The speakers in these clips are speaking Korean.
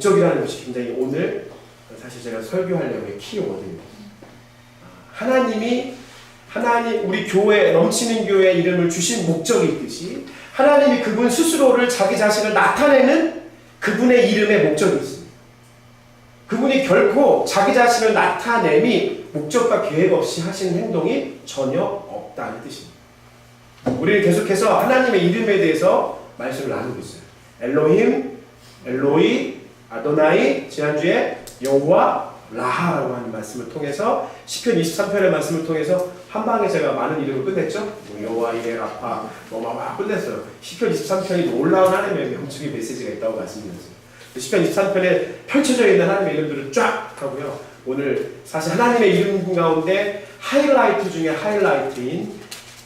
목적이라는 것이 굉장히 오늘 사실 제가 설교하려고의 키워드입니다. 하나님 우리 교회 넘치는 교회 이름을 주신 목적이 있듯이 하나님이 그분 스스로를 자기 자신을 나타내는 그분의 이름의 목적이 있습니다. 그분이 결코 자기 자신을 나타냄이 목적과 계획 없이 하시는 행동이 전혀 없다는 뜻입니다. 우리는 계속해서 하나님의 이름에 대해서 말씀을 나누고 있어요. 엘로힘, 엘로이, 아도나이, 지난주에 여호와, 라하라고 하는 말씀을 통해서 시편 23편의 말씀을 통해서 한 방에 제가 많은 이름을 끝냈죠. 여호와, 이레, 라파, 막 끝냈어요. 시편 23편이 놀라운 하나님의 명칭의 메시지가 있다고 말씀드렸어요. 시편 23편에 펼쳐져 있는 하나님의 이름들을 쫙 하고요. 오늘 사실 하나님의 이름 가운데 하이라이트 중에 하이라이트인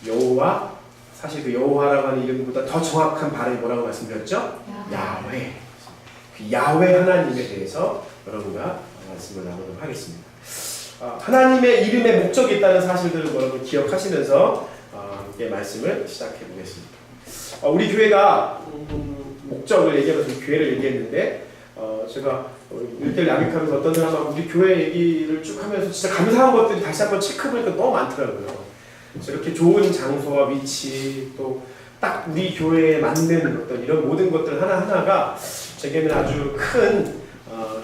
여호와, 사실 그 여호와라고 하는 이름보다 더 정확한 발음이 뭐라고 말씀드렸죠? 야훼. 그 야훼 하나님에 대해서 여러분과 말씀을 나누도록 하겠습니다. 하나님의 이름에 목적이 있다는 사실들을 여러분 기억하시면서 함께 말씀을 시작해 보겠습니다. 우리 교회가 목적을 얘기하면서 교회를 얘기했는데 제가 1대1 양육하면서 어떤 사람하고 우리 교회 얘기를 쭉 하면서 진짜 감사한 것들이 다시 한번 체크해보니까 너무 많더라고요. 그래서 이렇게 좋은 장소와 위치 또 딱 우리 교회에 맞는 어떤 이런 모든 것들 하나하나가 제게는 아주 큰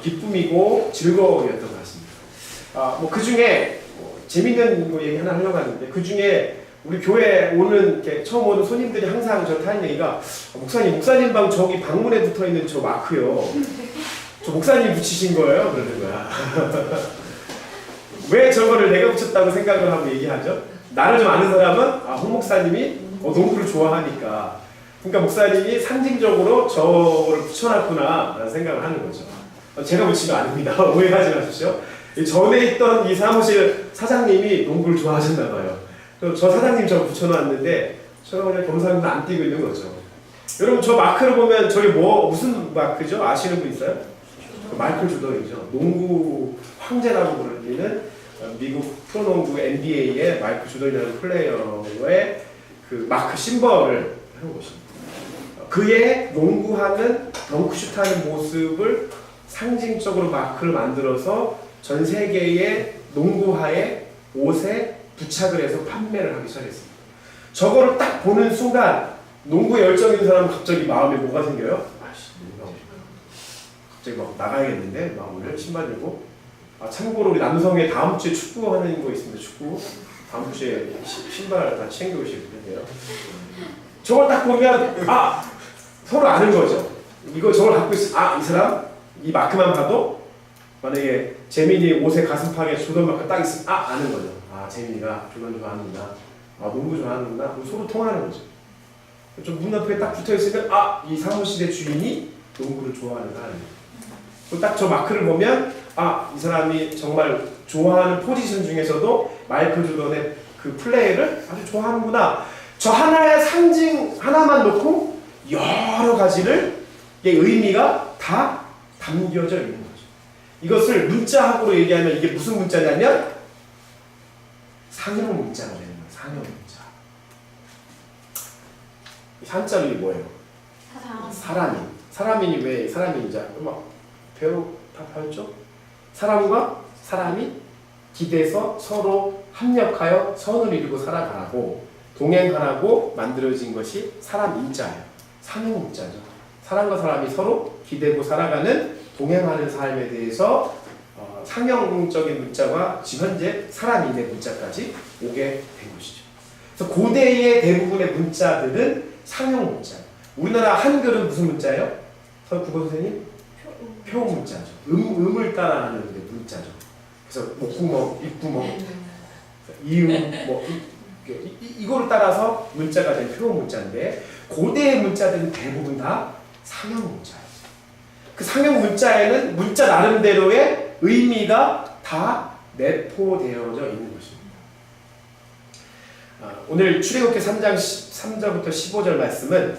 기쁨이고 즐거움이었던 것 같습니다. 그 중에 재밌는 거 얘기 하나 하려고 하는데 그 중에 우리 교회 오는 처음 오는 손님들이 항상 저한테 하는 얘기가 목사님 방 저기 방문에 붙어 있는 저 마크요. 저 목사님 붙이신 거예요? 그러는 거야. 왜 저거를 내가 붙였다고 생각을 하고 얘기하죠? 나를 좀 아는 사람은 홍 목사님이 농구를 좋아하니까 그러니까 목사님이 상징적으로 저거를 붙여놨구나 라는 생각을 하는 거죠. 제가 붙인 거 아닙니다. 오해하지 마십시오. 전에 있던 이 사무실 사장님이 농구를 좋아하셨나 봐요. 저 사장님 저거 붙여놨는데 제가 그냥 겸사겸사 안 띄고 있는 거죠. 여러분 저 마크를 보면 저게 무슨 마크죠? 아시는 분 있어요? 마이클 조던이죠. 농구 황제라고 불리는 미국 프로농구 NBA의 마이클 조던이라는 플레이어의 그 마크 심벌을 해놓은 것입니다. 그의 농구하는 덩크슛하는 모습을 상징적으로 마크를 만들어서 전 세계의 농구화의 옷에 부착을 해서 판매를 하기 시작했습니다. 저거를 딱 보는 순간 농구에 열정 있는 사람은 갑자기 마음에 뭐가 생겨요? 갑자기 막 나가야겠는데 막 오늘 신발 들고 참고로 우리 남성의 다음 주에 축구 하는 거 있습니다. 축구 다음 주에 신발 다 챙겨오시거든요. 저걸 딱 보면 서로 아는 거죠. 이거 저걸 갖고 있어. 이 사람 이 마크만 봐도 만약에 재민이 옷에 가슴팍에 조던 마크 딱 있으면 아는 거죠. 재민이가 조던 좋아하는구나. 농구 좋아하는구나. 서로 통하는 거죠. 좀 문 앞에 딱 붙어 있으면 이 사무실의 주인이 농구를 좋아하는 사람이에요. 딱 저 마크를 보면 이 사람이 정말 좋아하는 포지션 중에서도 마이클 조던의 그 플레이를 아주 좋아하는구나. 저 하나의 상징 하나만 놓고 여러 가지를 의미가 다 담겨져 있는 거죠. 이것을 문자학으로 얘기하면 이게 무슨 문자냐면 상형 문자가 되는 거예요. 상형 문자. 한자로 이게 뭐예요? 사람이니 왜 사람인지 배우 다 배웠죠? 사람과 사람이 기대서 서로 합력하여 선을 이루고 살아가라고 동행하라고 만들어진 것이 사람 인자예요. 상형 문자죠. 사람과 사람이 서로 기대고 살아가는 동행하는 삶에 대해서 상형적인 문자와 지금 현재 사람인의 문자까지 오게 된 것이죠. 그래서 고대의 대부분의 문자들은 상형 문자예요. 우리나라 한글은 무슨 문자예요? 국어 선생님? 표 문자죠. 음을 따라하는 문자죠. 그래서 목구멍, 입구멍, 이음, 이거를 따라서 문자가 된 표 문자인데 고대의 문자들은 대부분 다 상형 문자예요. 그 상형 문자에는 문자 나름대로의 의미가 다 내포되어져 있는 것입니다. 오늘 출애굽기 3장 3절부터 15절 말씀은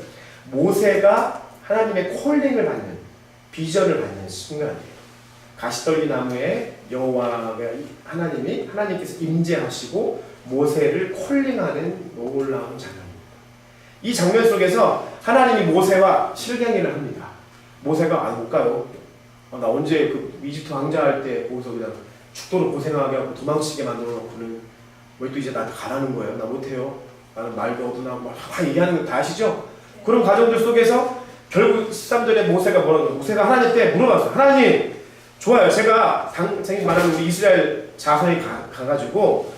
모세가 하나님의 콜링을 받는 비전을 받는 순간이에요. 가시떨기 나무에 하나님께서 임재하시고 모세를 콜링하는 놀라운 장면입니다. 이 장면 속에서 하나님이 모세와 실갱이를 합니다. 모세가 못 가요. 나 언제 그 이집트 왕자 할 때 거기서 그냥 죽도록 고생하게 하고 도망치게 만들어 놓고는 왜 또 이제 나한테 가라는 거예요? 나 못해요. 나는 말도 어두나고 막 얘기하는 거 다 아시죠? 그런 과정들 속에서 결국 13절에 모세가 뭐라고 해요? 모세가 하나님께 물어봤어요. 하나님, 좋아요. 제가 당연히 말하는 우리 이스라엘 자손이 가가지고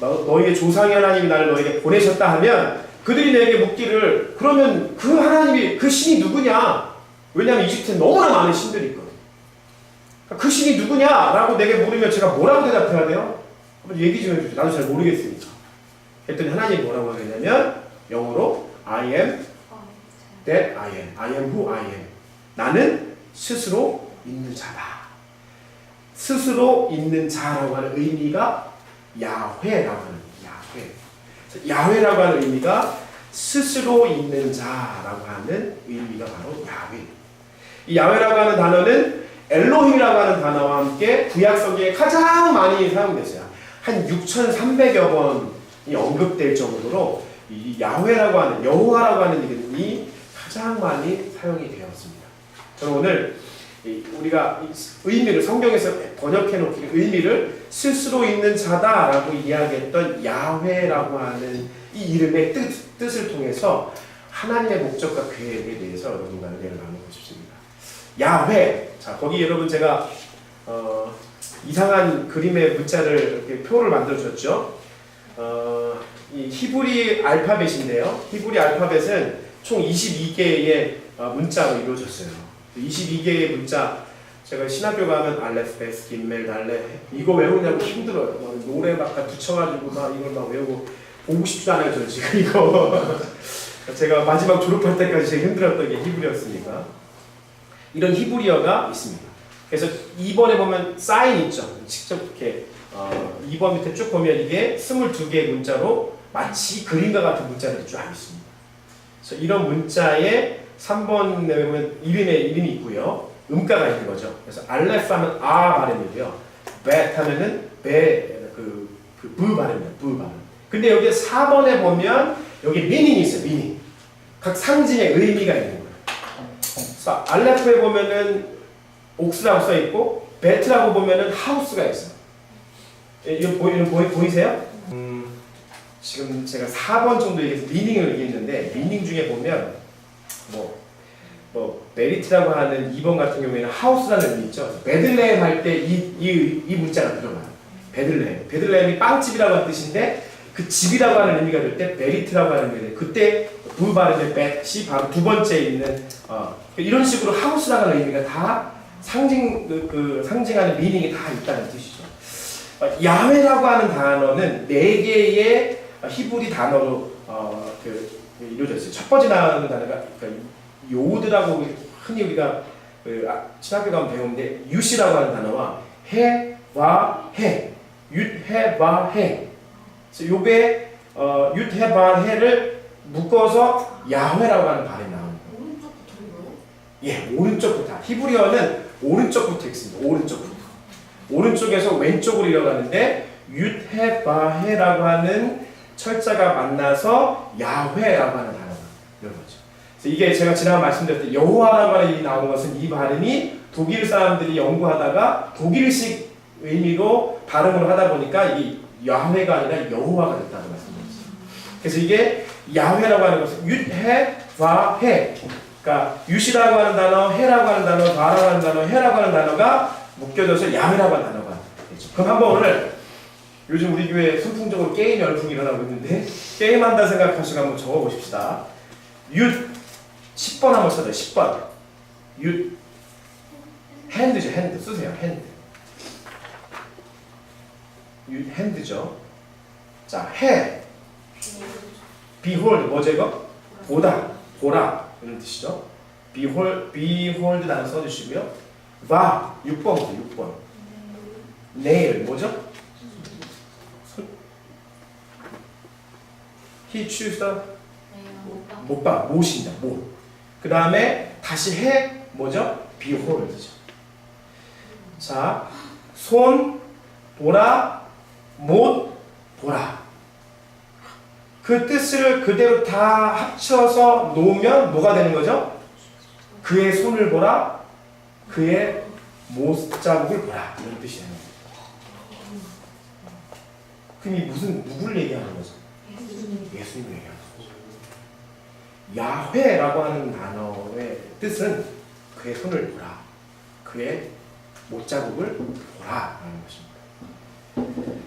너희의 조상의 하나님이 나를 너에게 보내셨다 하면 그들이 내게 묻기를 그러면 그 하나님이 그 신이 누구냐? 왜냐하면 이집트에 너무나 많은 신들이 있거든. 그 신이 누구냐라고 내게 물으면 제가 뭐라고 대답해야 돼요? 한번 얘기 좀 해주세요. 나도 잘 모르겠으니까. 했더니 하나님이 뭐라고 하겠냐면 영어로 I am that I am. I am who I am. 나는 스스로 있는 자다. 스스로 있는 자라고 하는 의미가 야훼라고 하는 야훼. 야훼라고 하는 의미가 스스로 있는 자라고 하는 의미가 바로 야훼. 이 야훼라고 하는 단어는 엘로힘이라고 하는 단어와 함께 구약 성경에 가장 많이 사용됐어요. 한 6,300여 번이 언급될 정도로 이 야훼라고 하는 여호와라고 하는 이름이 가장 많이 사용이 되었습니다. 저는 오늘 우리가 의미를 성경에서 번역해 놓기 의미를 스스로 있는 자다라고 이야기했던 야훼라고 하는 이 이름의 뜻을 통해서 하나님의 목적과 계획에 대해서 여러분과 은혜를 나누고 싶습니다. 야훼. 자, 거기 여러분 제가 이상한 그림의 문자를 이렇게 표를 만들어 줬죠. 이 히브리 알파벳인데요. 히브리 알파벳은 총 22개의 문자로 이루어졌어요. 22개의 문자, 제가 신학교 가면 알레프, 베스, 김멜, 달레 이거 외우냐고 힘들어요. 노래 막 붙여가지고 막 이걸 막 외우고 보고 싶지도 않아요. 저 지금 이거 제가 마지막 졸업할 때까지 제일 힘들었던 게 히브리어였으니까. 이런 히브리어가 있습니다. 그래서 2번에 보면 사인 있죠. 직접 이렇게 2번 밑에 쭉 보면 이게 22개의 문자로 마치 그림과 같은 문자들이 쫙 있습니다. 그래서 이런 문자에 3번에 보면 이름이 있고요. 음가가 있는 거죠. 그래서 알레프 하면 아 발음이고요. 벳 하면은 브 발음이에요. 브 발음. 근데 여기 4번에 보면 여기 미닝이 있어요. 미닝. 각 상징의 의미가 있는 거예요. 그래서 알레프에 보면은 옥스라고 써 있고 베트라고 보면은 하우스가 있어요. 이거 보이세요? 지금 제가 4번 정도 얘기해서 미닝을 얘기했는데 미닝 중에 보면 메리트라고 하는 2번 같은 경우에는 하우스라는 의미 있죠. 베들레헴 할 때 이 문자가 들어가요. 베들레헴. 베들레헴이 빵집이라고 하는 뜻인데 그 집이라고 하는 의미가 될 때 메리트라고 하는 의미가 돼요. 그때 부 발음의 벳이 바로 두 번째 있는 이런 식으로 하우스라는 의미가 다 상징하는 미닝이 다 있다는 뜻이죠. 야훼라고 하는 단어는 4개의 히브리 단어로 이루어져 있어요. 첫 번째 나오는 단어가 요드라고 흔히 우리가 신학교 가면 배우는데 윕이라고 하는 단어와 해, 와, 해, 윕, 해, 와, 해. 그래서 요게 윕, 해, 와, 해를 묶어서 야훼라고 하는 발음이 나옵니다. 오른쪽부터요? 예, 오른쪽부터. 히브리어는 오른쪽부터 읽습니다. 오른쪽부터. 오른쪽에서 왼쪽으로 이어가는데 윕, 해, 와, 해라고 하는 철자가 만나서 야훼라고 하는 단어가 이런 거죠. 그래서 이게 제가 지난번 말씀드렸던 여호와라고 하는 일이 나온 것은 이 발음이 독일 사람들이 연구하다가 독일식 의미로 발음을 하다 보니까 이 야훼가 아니라 여호와가 됐다고 말씀드렸어요. 그래서 이게 야훼라고 하는 것은 윕, 해, 와, 해. 그러니까 윕이라고 하는 단어, 해라고 하는 단어, 와라고 하는 단어, 해라고 하는 단어가 묶여져서 야훼라고 하는 단어가 되죠. 그럼 한번 오늘 요즘 우리 교회에 선풍적으로 게임 열풍이 일어나고 있는데 게임한다 생각하시고 한번 적어보십시다. 윕 10번 한번 써줘요. 10번 윕 핸드죠. 핸드 쓰세요. 핸드 윕 핸드죠. 자, 해 behold 뭐죠 이거? 보다, 보라 이런 뜻이죠. behold 단어 써주시고요. 와 6번부터 6번 nail 뭐죠? he choose the 못봐 못입니다. 못. 그 다음에 다시 해 뭐죠? behold죠. 자, 손 보라 못 보라. 그 뜻을 그대로 다 합쳐서 놓으면 뭐가 되는 거죠? 그의 손을 보라, 그의 못자국을 보라 이런 뜻이에요. 그럼 이 누구를 얘기하는 거죠? 예수님을 얘기하는 거죠. 야훼라고 하는 단어의 뜻은 그의 손을 보라, 그의 못자국을 보라 라는 것입니다.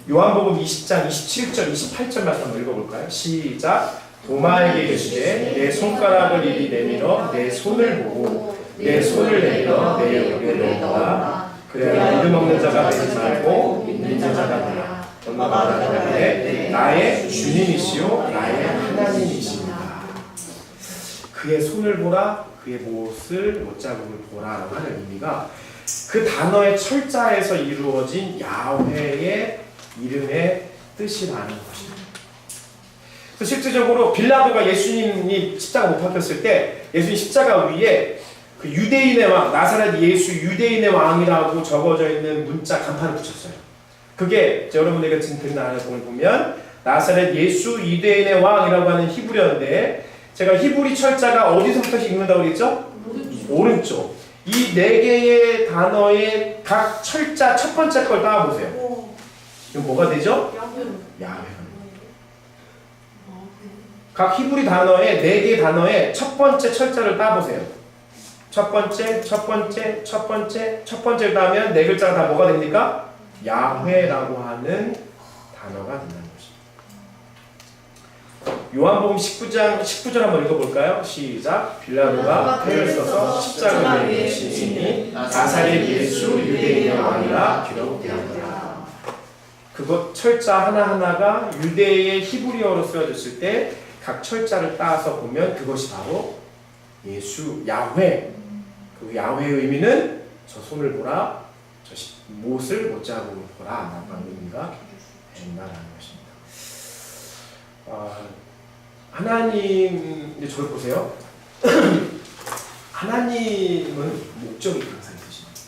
요한복음 20장 27절 28절 말씀 한번 읽어볼까요? 시작. 도마에게 이르시되 내 손가락을 이리 내밀어 내 손을 보고 내 손을 내밀어 내 옆에 넣어라. 그래야 믿음 없는 자가 되지 말고 믿는 자가 되라. 엄마가 말하기를 나의 주님이시요 나의 하나님이십니다. 그의 손을 보라, 그의 못자국을 보라라고 하는 의미가 그 단어의 철자에서 이루어진 야훼의 이름의 뜻이라는 것입니다. 그래서 실질적으로 빌라도가 예수님이 십자가 못 박혔을 때 예수님 십자가 위에 그 유대인의 왕, 나사렛 예수 유대인의 왕이라고 적어져 있는 문자 간판을 붙였어요. 그게 여러분에게 지금 드린 안에서 보면 나사렛 예수 유대인의 왕이라고 하는 히브리어인데 제가 히브리 철자가 어디서부터 읽는다고 그랬죠? 오른쪽. 이 네 개의 단어의 각 철자 첫 번째 걸 따라보세요. 이건 뭐가 되죠? 야훼. 각 히브리 단어의 네 개의 단어의 첫 번째 철자를 따보세요. 첫 번째를 따면 네 글자가 다 뭐가 됩니까? 야훼라고 하는 단어가 된다는 것입니다. 요한복음 19절 한번 읽어볼까요? 시작. 빌라도가 패를 써서 십자가 위에 치시니 나사렛 예수 유대인의 왕이라 기록되었더라. 그것 철자 하나하나가 유대의 히브리어로 쓰여졌을 때 각 철자를 따서 보면 그것이 바로 예수 야훼. 그 야훼의 의미는 저 손을 보라, 저 못을 못자국을 보라 라는 의미가 된다는 것입니다. 하나님, 이제 저를 보세요. 하나님은 목적이 항상 있으십니다.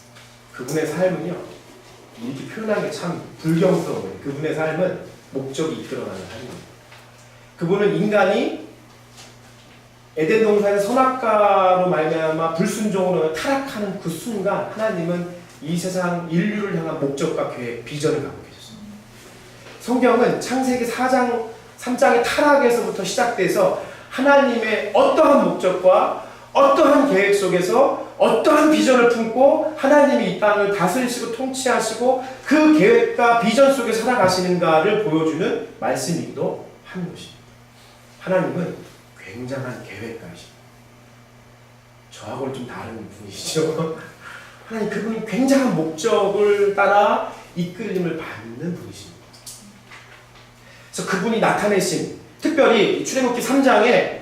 그분의 삶은요, 이렇게 표현하는 게 참 불경스러워요. 그분의 삶은 목적이 이끌어가는 삶입니다. 그분은 인간이 에덴 동산의 선악과로 말미암아 불순종으로 타락하는 그 순간 하나님은 이 세상 인류를 향한 목적과 계획, 비전을 갖고 계셨습니다. 성경은 창세기 4장, 3장의 타락에서부터 시작돼서 하나님의 어떠한 목적과 어떠한 계획 속에서 어떠한 비전을 품고 하나님이 이 땅을 다스리시고 통치하시고 그 계획과 비전 속에 살아가시는가를 보여주는 말씀이기도 한 것입니다. 하나님은 굉장한 계획가이십니다. 저하고는 좀 다른 분이시죠. 하나님 그분이 굉장한 목적을 따라 이끌림을 받는 분이십니다. 그래서 그분이 나타내신 특별히 출애굽기 3장에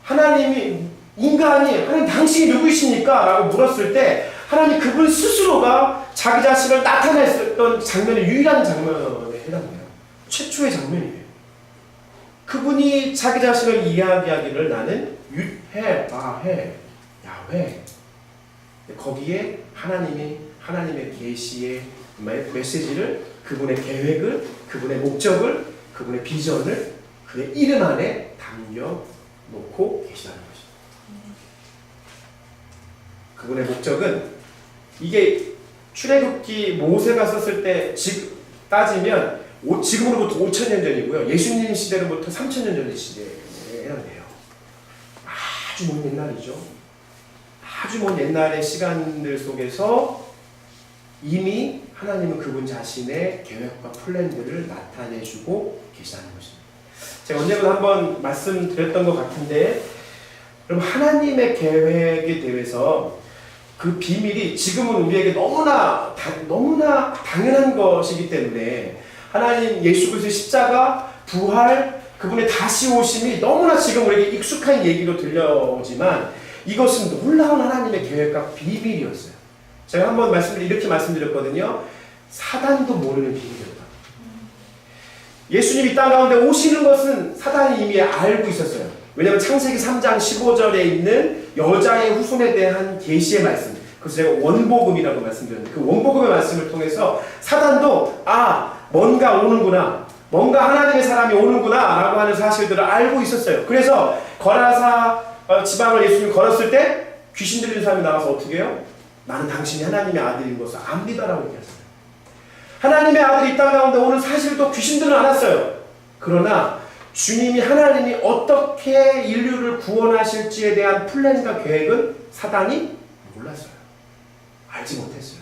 하나님이 하나님 당신이 누구이십니까? 라고 물었을 때 하나님 그분 스스로가 자기 자신을 나타냈었던 장면이 유일한 장면에 해당돼요. 최초의 장면이에요. 그분이 자기 자신을 이야기하기를 나는 윕해, 바해, 야훼. 거기에 하나님의 계시의 메시지를, 그분의 계획을, 그분의 목적을, 그분의 비전을 그의 이름 안에 담겨 놓고 계시다는 것입니다. 그분의 목적은 이게 출애굽기 모세가 썼을 때 따지면 지금으로부터 5,000년 전이고요. 예수님 시대로부터 3,000년 전 시대에 해당돼요. 아주 먼 옛날이죠. 아주 먼 옛날의 시간들 속에서 이미 하나님은 그분 자신의 계획과 플랜들을 나타내주고 계시다는 것입니다. 제가 언젠가 한번 말씀드렸던 것 같은데 여러분 하나님의 계획에 대해서 그 비밀이 지금은 우리에게 너무나 당연한 것이기 때문에 하나님 예수 그리스도의 십자가, 부활, 그분의 다시 오심이 너무나 지금 우리에게 익숙한 얘기로 들려오지만 이것은 놀라운 하나님의 계획과 비밀이었어요. 제가 한번 이렇게 말씀드렸거든요. 사단도 모르는 비밀이었다. 예수님이 땅 가운데 오시는 것은 사단이 이미 알고 있었어요. 왜냐하면 창세기 3장 15절에 있는 여자의 후손에 대한 계시의 말씀, 그래서 제가 원복음이라고 말씀드렸는데 그 원복음의 말씀을 통해서 사단도 뭔가 오는구나, 뭔가 하나님의 사람이 오는구나 라고 하는 사실들을 알고 있었어요. 그래서 거라사 지방을 예수님이 걸었을 때 귀신 들린 사람이 나와서 어떻게 해요? 나는 당신이 하나님의 아들인 것을 압니다라고 얘기했어요. 하나님의 아들이 이 땅 가운데 오는 사실도 귀신들은 알았어요. 그러나 주님이 하나님이 어떻게 인류를 구원하실지에 대한 플랜과 계획은 사단이 몰랐어요. 알지 못했어요.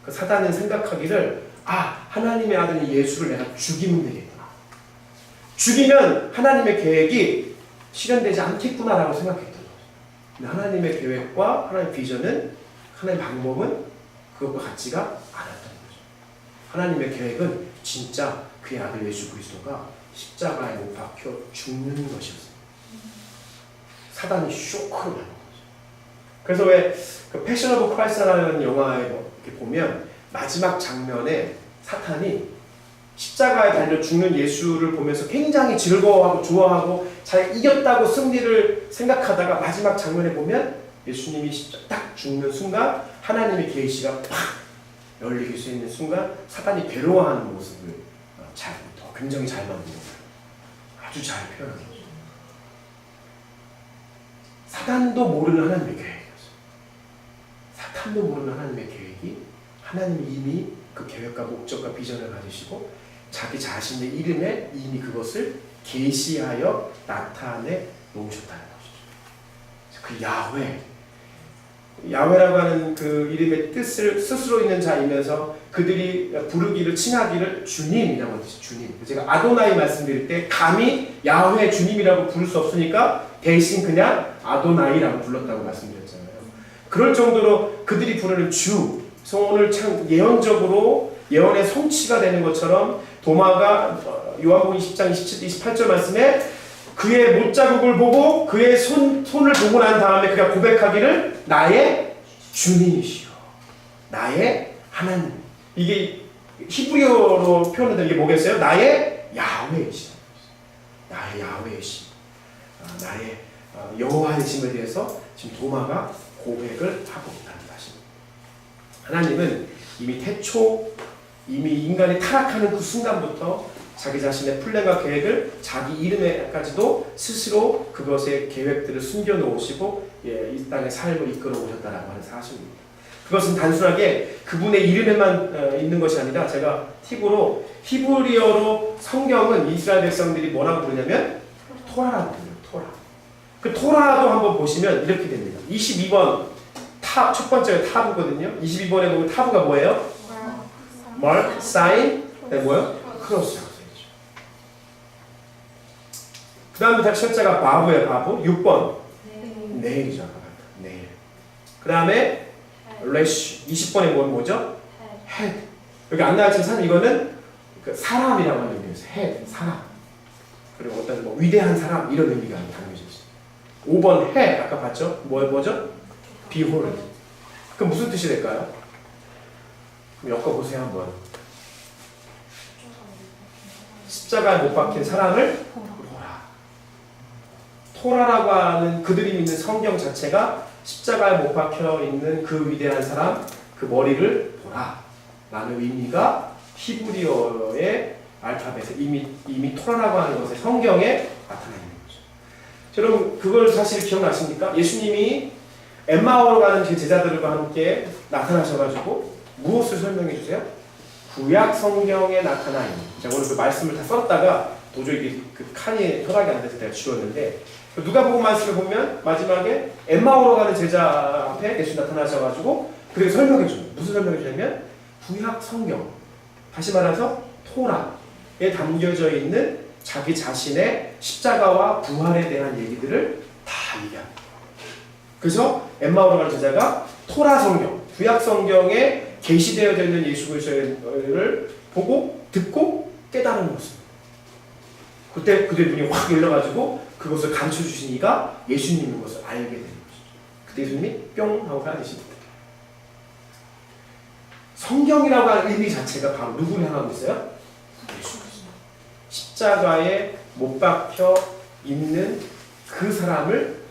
그 사단은 생각하기를 하나님의 아들인 예수를 내가 죽이면 되겠구나. 죽이면 하나님의 계획이 실현되지 않겠구나라고 생각했던 거죠. 근데 하나님의 계획과 하나님의 비전은 하나님의 방법은 그것과 같지가 않았던 거죠. 하나님의 계획은 진짜 그의 아들 예수 그리스도가 십자가에 못 박혀 죽는 것이었어요. 사단이 쇼크를 받는 거죠. 그래서 왜 그 패션 오브 크라이스트라는 영화에 이렇게 보면 마지막 장면에 사탄이 십자가에 달려 죽는 예수를 보면서 굉장히 즐거워하고 좋아하고 잘 이겼다고 승리를 생각하다가 마지막 장면에 보면 예수님이 딱 죽는 순간 하나님의 계시가 팍 열리게 수 있는 순간 사탄이 괴로워하는 모습을 굉장히 잘 만든 거예요. 아주 잘 표현한 거죠. 사탄도 모르는 하나님의 계획이었어요. 사탄도 모르는 하나님의 계획이 하나님이 이미 그 계획과 목적과 비전을 가지시고 자기 자신의 이름에 이미 그것을 계시하여 나타내 놓으셨다는 것이죠. 그 야훼라고 하는 그 이름의 뜻을 스스로 있는 자이면서 그들이 부르기를 칭하기를 주님이라고 하듯이 주님. 제가 아도나이 말씀드릴 때 감히 야훼 주님이라고 부를 수 없으니까 대신 그냥 아도나이라고 불렀다고 말씀드렸잖아요. 그럴 정도로 그들이 부르는 주. 그래서 오늘 참 예언적으로 예언의 성취가 되는 것처럼 도마가 요한복음 20장 27, 28절 말씀에 그의 못자국을 보고 그의 손을 보고 난 다음에 그가 고백하기를 나의 주님이시여 나의 하나님. 이게 히브리어로 표현된 게 뭐겠어요? 나의 야훼이시다. 나의 야훼이시. 나의 여호와이심에 대해서 지금 도마가 고백을 하고 있다는 것입니다. 하나님은 이미 태초 이미 인간이 타락하는 그 순간부터 자기 자신의 플랜과 계획을 자기 이름에까지도 스스로 그것의 계획들을 숨겨놓으시고 이 땅의 삶을 이끌어 오셨다라고 하는 사실입니다. 그것은 단순하게 그분의 이름에만 있는 것이 아니라 제가 팁으로 히브리어로 성경은 이스라엘 백성들이 뭐라고 부르냐면 토라라고 불러요. 토라. 그 토라도 한번 보시면 이렇게 됩니다. 22번 첫 번째가 타브거든요. 22번에 보면 타브가 뭐예요? 마크, 사인, 뭐예요? 크로스라고 써있죠. 그 다음에 다시 첫째가 바브예요. 바브. 6번 네일이죠. 네일. 그 다음에 레쉬. 20번에 뭐죠? 헤드. 여기 안 나왔지만 사실 이거는 그 사람이라고 하는 의미에서 헤드, 사람. 그리고 어떤 뭐 위대한 사람 이런 의미가 담겨져 있어요. 5번 해 아까 봤죠? 뭐죠? Behold. 그 무슨 뜻이 될까요? 그럼 엮어보세요 한번. 십자가에 못 박힌 사람을 보라. 토라라고 하는 그들이 믿는 성경 자체가 십자가에 못 박혀 있는 그 위대한 사람, 그 머리를 보라 라는 의미가 히브리어의 알파벳에 이미 토라라고 하는 것에 성경에 나타나 있는 거죠. 여러분 그걸 사실 기억나십니까? 예수님이 엠마오로 가는 그 제자들과 함께 나타나셔가지고 무엇을 설명해 주세요? 구약 성경에 나타나 있는. 제가 오늘 그 말씀을 다 썼다가 도저히 그 칸이 허락이 안 돼서 내가 지웠는데 누가복음 말씀을 보면 마지막에 엠마오로 가는 제자 앞에 예수 나타나셔가지고 그렇게 설명해 줘요. 무슨 설명해 주냐면 구약 성경, 다시 말해서 토라에 담겨져 있는 자기 자신의 십자가와 부활에 대한 얘기들을 다 얘기합니다. 그래서 엠마오로 가는 제자가 토라 성경, 구약 성경에 계시되어져 있는 예수 그리스도를 보고 듣고 깨달은 것입니다. 그때 그들의 눈이 확 열려가지고 그것을 가르쳐 주신 이가 예수님인 것을 알게 되는 것이죠. 그때 예수님이 뿅 하고 사라지십니다. 성경이라고 하는 의미 자체가 바로 누구를 향하고 있어요? 예수 그리스도. 십자가에 못 박혀 있는 그 사람을,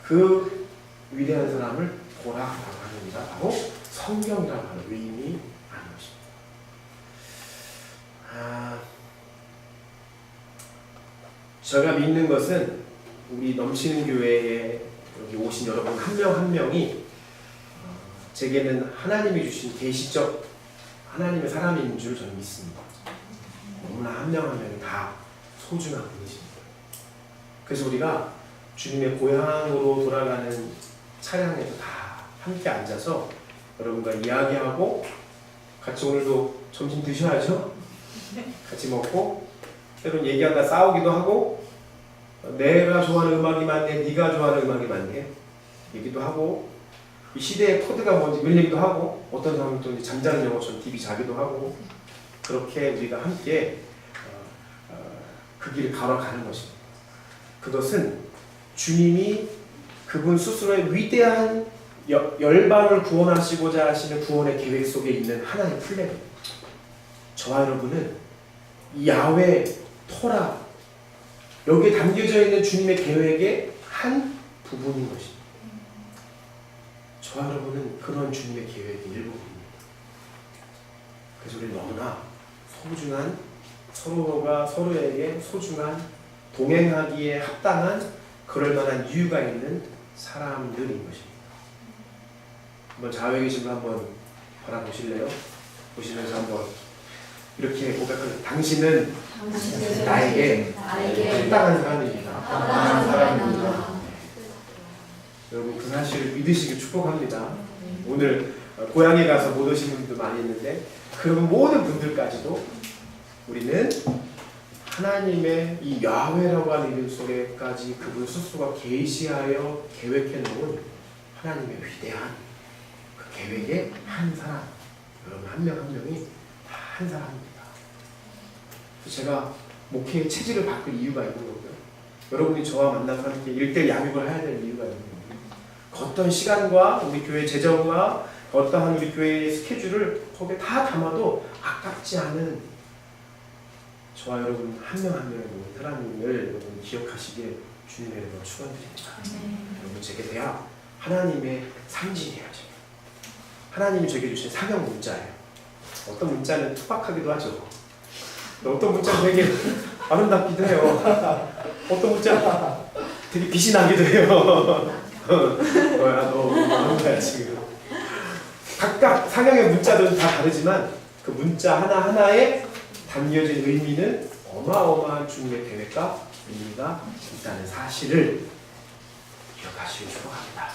그 위대한 사람을 보라라고 하는 의미가 바로 성경이라고 하는 의미라는 것입니다. 저희가 믿는 것은 우리 넘치는 교회에 여기 오신 여러분 한 명 한 명이 제게는 하나님이 주신 계시적 하나님의 사람인 줄 저는 믿습니다. 너무나 한 명 한 명이 다 소중한 분이십니다. 그래서 우리가 주님의 고향으로 돌아가는 차량에서 다 함께 앉아서 여러분과 이야기하고 같이 오늘도 점심 드셔야죠. 같이 먹고 때론 얘기하다 싸우기도 하고 내가 좋아하는 음악이 맞네, 네가 좋아하는 음악이 맞네 얘기도 하고 이 시대의 코드가 뭔지 이런 얘기도 하고 어떤 사람은 또 잠자는 영어처럼 TV 자기도 하고 그렇게 우리가 함께 그 길을 걸어가는 것입니다. 그것은 주님이 그분 스스로의 위대한 열방을 구원하시고자 하시는 구원의 계획 속에 있는 하나의 플랜입니다. 저와 여러분은 이 야훼 토라 여기에 담겨져 있는 주님의 계획의 한 부분인 것입니다. 저와 여러분은 그런 주님의 계획의 일부분입니다. 그래서 우리는 너무나 소중한 서로가 서로에게 소중한 동행하기에 합당한 그럴 만한 이유가 있는 사람들인 것입니다. 한번 자외계심을 한번 바라보실래요? 보시면서 한번 이렇게 고백하는 당신은 나에게 합당한 사람입니다. 합당한 사람입니다. 여러분 그 사실을 믿으시길 축복합니다. 오늘 고향에 가서 못 오신 분들도 많이 있는데 그런 모든 분들까지도 우리는 하나님의 이 야훼라고 하는 이름 속에까지 그분 스스로가 계시하여 계획해 놓은 하나님의 위대한 그 계획의 한 사람, 여러분 한 명 한 명이 다 한 사람입니다. 그래서 제가 목회의 체질을 바꿀 이유가 있는 거고요. 여러분이 저와 만나서 함께 일대일 양육을 해야 될 이유가 있는 거고요. 어떤 시간과 우리 교회 재정과 어떠한 우리 교회의 스케줄을 거기에 다 담아도 아깝지 않은 저와 여러분 한 명 한 명의 사람을 여러분 기억하시기에 주님의 이름으로 축원드립니다. 여러분 제게 대하 하나님의 상징이에요. 하나님이 저에게 주신 사경 문자예요. 어떤 문자는 투박하기도 하죠. 어떤 문자는 되게 아름답기도 해요. 어떤 문자 되게 빛이 나기도 해요. 너야 너 하는 거야 지금. 각각 사경의 문자들은 다 다르지만 그 문자 하나하나에 담겨진 의미는 어마어마한 주님의 계획과 의미가 있다는 사실을 기억하시길 축복합니다.